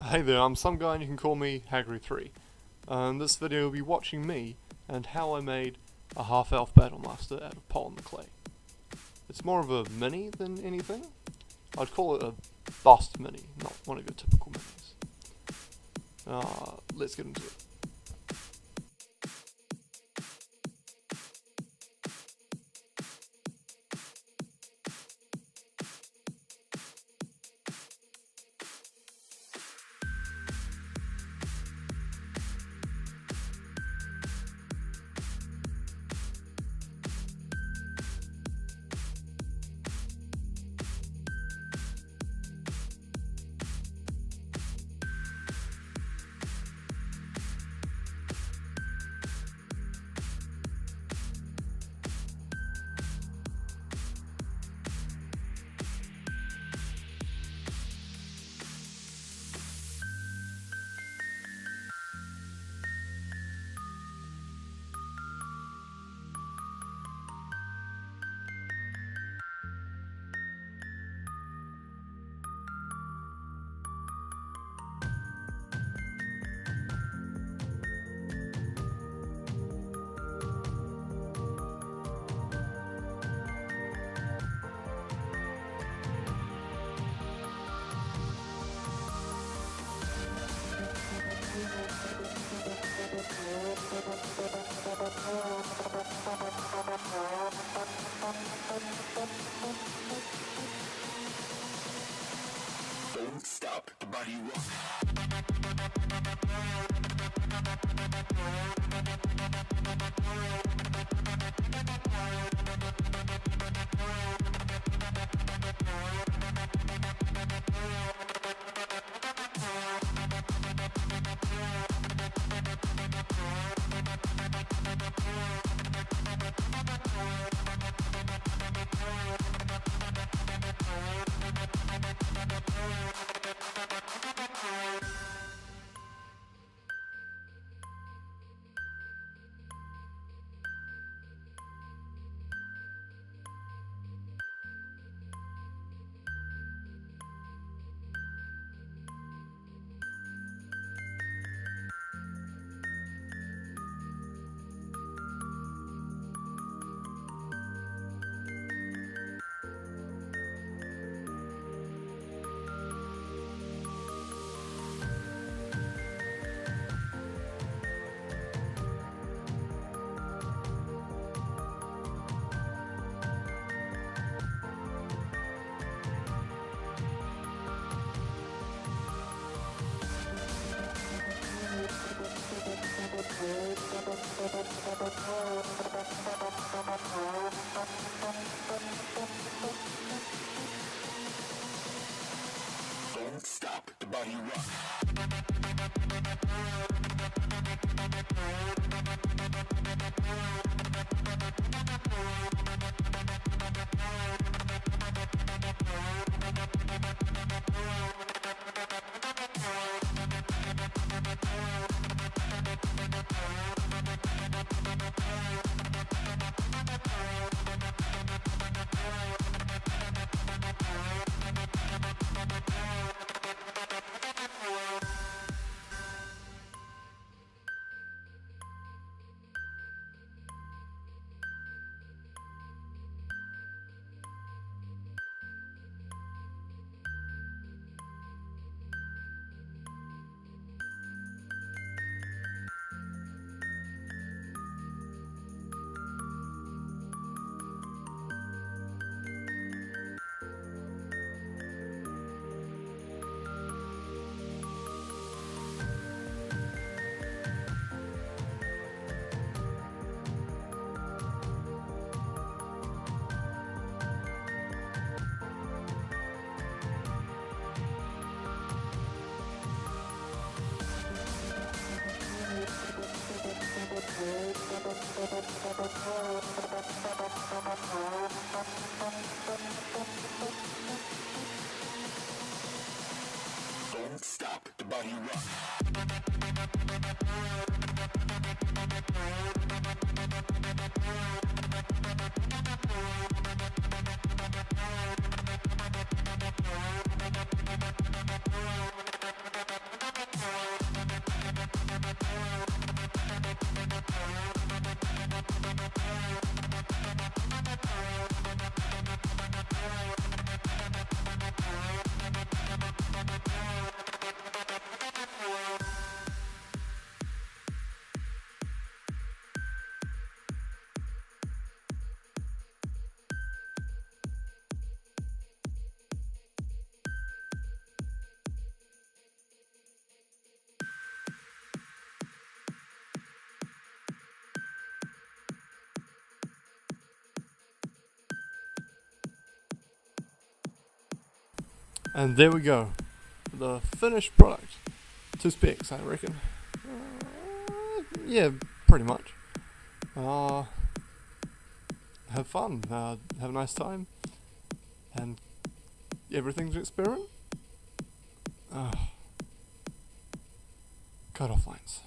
Hey there, I'm some guy and you can call me Hagrid3. And this video will be watching me and how I made a half-elf battlemaster out of polymer clay. It's more of a mini than anything. I'd call it a bust mini, not one of your typical minis. Let's get into it. Don't stop the body rock. Don't stop the body rock. Don't stop the body rock. And there we go. The finished product. 2 specs, I reckon. Yeah, pretty much. Have fun. Have a nice time. And everything's an experiment. Cut off lines.